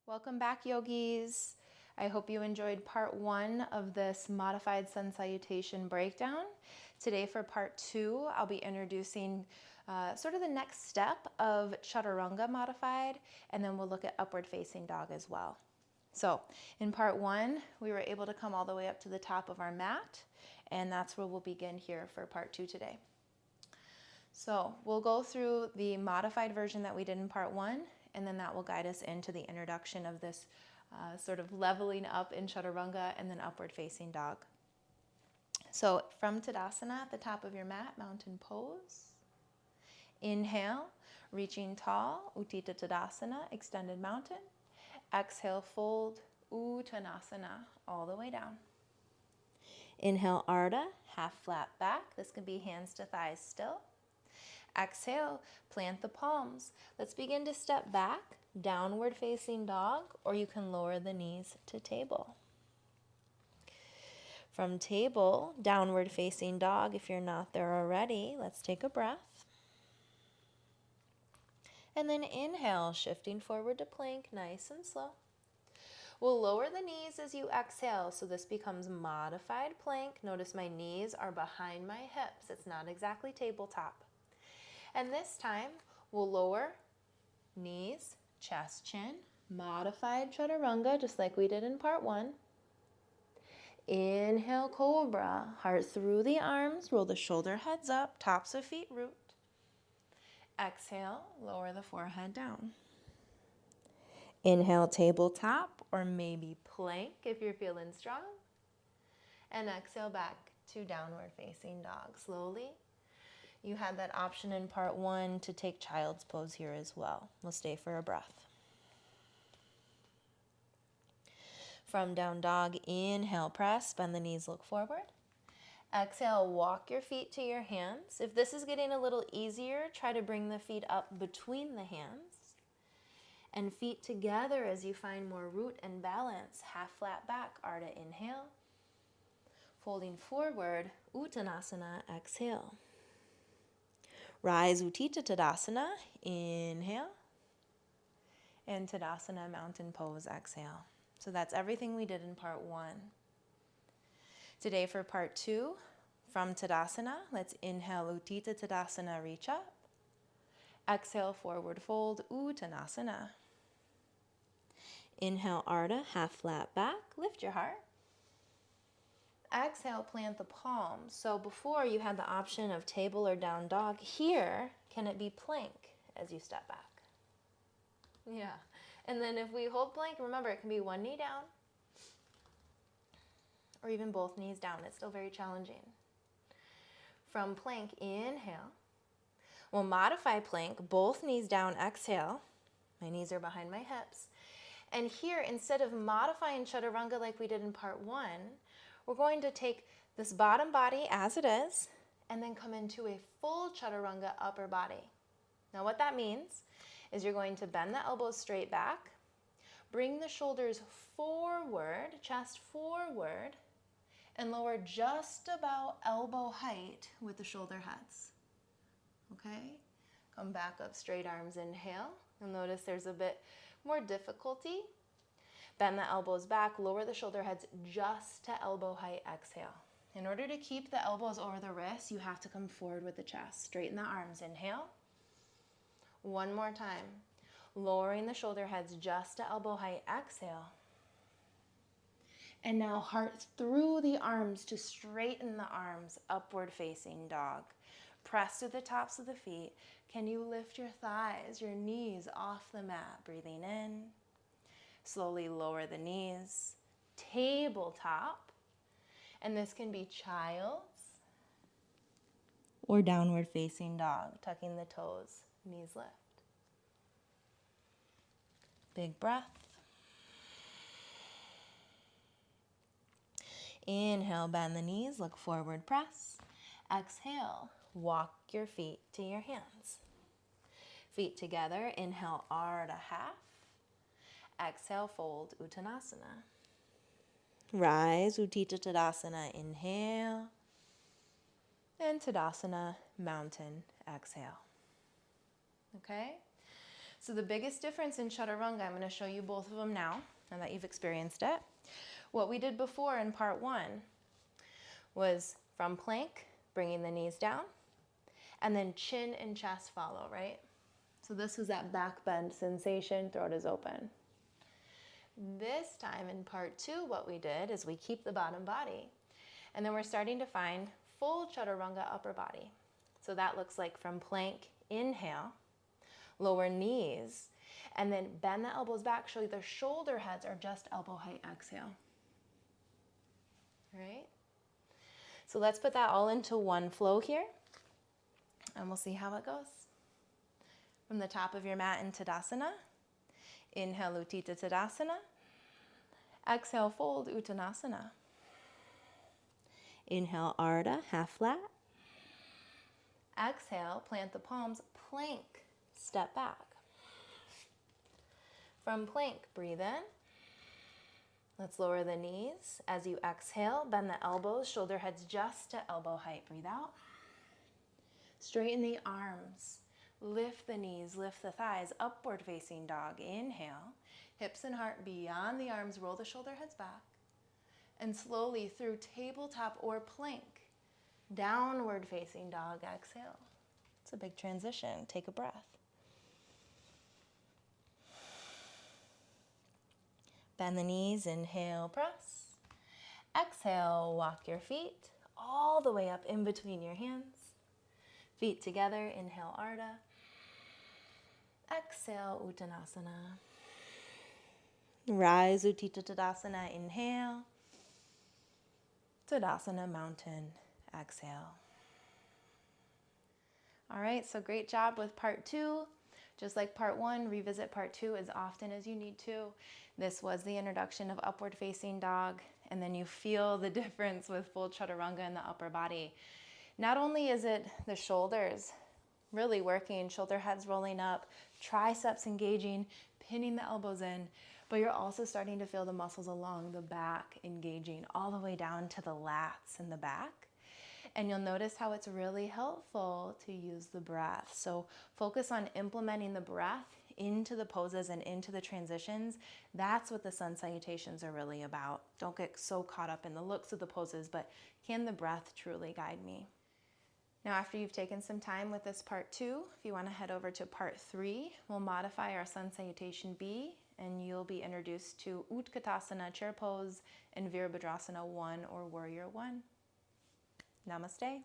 Welcome back, yogis. I hope you enjoyed part one of this modified sun salutation breakdown. Today for part two, I'll be introducing sort of the next step of chatturanga modified, and then we'll look at upward facing dog as well. So in part one, we were able to come all the way up to the top of our mat, and that's where we'll begin here for part two today. So we'll go through the modified version that we did in part one, and then that will guide us into the introduction of this sort of leveling up in chaturanga and then upward facing dog. So from Tadasana at the top of your mat, mountain pose. Inhale, reaching tall, Utthita Tadasana, extended mountain. Exhale, fold, Uttanasana, all the way down. Inhale, Ardha, half flat back. This can be hands to thighs still. Exhale, plant the palms. Let's begin to step back, downward facing dog, or you can lower the knees to table. From table, downward facing dog, if you're not there already, let's take a breath. And then inhale, shifting forward to plank, nice and slow. We'll lower the knees as you exhale, so this becomes modified plank. Notice my knees are behind my hips. It's not exactly tabletop. And this time, we'll lower knees, chest, chin, modified chaturanga, just like we did in part one. Inhale, cobra, heart through the arms, roll the shoulder heads up, tops of feet root. Exhale, lower the forehead down. Inhale, tabletop, or maybe plank if you're feeling strong. And exhale back to downward facing dog. Slowly. You had that option in part one to take child's pose here as well. We'll stay for a breath. From down dog, inhale, press, bend the knees, look forward. Exhale, walk your feet to your hands. If this is getting a little easier, try to bring the feet up between the hands. And feet together as you find more root and balance. Half flat back, Ardha, inhale. Folding forward, Uttanasana, exhale. Rise, Utthita Tadasana, inhale. And Tadasana, mountain pose, exhale. So that's everything we did in part one. Today for part two, from Tadasana, let's inhale, Utthita Tadasana, reach up. Exhale, forward fold, Uttanasana. Inhale, Ardha, half flat back, lift your heart. Exhale, plant the palms. So before you had the option of table or down dog. Here, can it be plank as you step back? Yeah. And then if we hold plank, remember it can be one knee down or even both knees down. It's still very challenging. From plank, inhale. We'll modify plank, both knees down, exhale. My knees are behind my hips. And here, instead of modifying chaturanga like we did in part one, we're going to take this bottom body as it is and then come into a full chaturanga upper body. Now what that means is you're going to bend the elbows straight back, bring the shoulders forward, chest forward, and lower just about elbow height with the shoulder heads. Okay? Come back up, straight arms, inhale. You'll notice there's a bit more difficulty. Bend the elbows back, lower the shoulder heads just to elbow height, exhale. In order to keep the elbows over the wrists, you have to come forward with the chest. Straighten the arms, inhale. One more time. Lowering the shoulder heads just to elbow height, exhale. And now heart through the arms to straighten the arms, upward facing dog. Press to the tops of the feet. Can you lift your thighs, your knees off the mat? Breathing in. Slowly lower the knees, tabletop, and this can be child's or downward facing dog, tucking the toes, knees lift. Big breath. Inhale, bend the knees, look forward, press. Exhale, walk your feet to your hands. Feet together, inhale, Ardha, half. Exhale, fold, Uttanasana. Rise, Utthita Tadasana, inhale. And Tadasana, mountain, exhale. Okay? So the biggest difference in chaturanga, I'm going to show you both of them now that you've experienced it. What we did before in part 1 was from plank, bringing the knees down, and then chin and chest follow, right? So this was that back bend sensation, throat is open. This time in part 2, what we did is we keep the bottom body, and then we're starting to find full chaturanga upper body. So that looks like from plank, inhale, lower knees, and then bend the elbows back, so the shoulder heads are just elbow height, exhale. All right? So let's put that all into one flow here, and we'll see how it goes. From the top of your mat in Tadasana, inhale Utthita Tadasana, exhale fold Uttanasana. Inhale Ardha, half flat. Exhale, plant the palms, plank, step back. From plank, breathe in. Let's lower the knees. As you exhale, bend the elbows, shoulder heads just to elbow height. Breathe out. Straighten the arms. Lift the knees, lift the thighs, upward facing dog. Inhale, hips and heart beyond the arms, roll the shoulder heads back. And slowly through tabletop or plank, downward facing dog, exhale. It's a big transition. Take a breath. Bend the knees, inhale, press. Exhale, walk your feet all the way up in between your hands. Feet together, inhale Ardha. Exhale, Uttanasana. Rise, Utthita Tadasana, inhale. Tadasana, mountain, exhale. All right, so great job with part 2. Just like part 1, revisit part 2 as often as you need to. This was the introduction of upward facing dog, and then you feel the difference with full chaturanga in the upper body. Not only is it the shoulders really working, shoulder heads rolling up, triceps engaging, pinning the elbows in, but you're also starting to feel the muscles along the back engaging all the way down to the lats in the back. And you'll notice how it's really helpful to use the breath. So focus on implementing the breath into the poses and into the transitions. That's what the Sun Salutations are really about. Don't get so caught up in the looks of the poses, but can the breath truly guide me? Now, after you've taken some time with this part 2, if you want to head over to part 3, we'll modify our Sun Salutation B, and you'll be introduced to Utkatasana, chair pose, and Virabhadrasana 1 or Warrior 1. Namaste.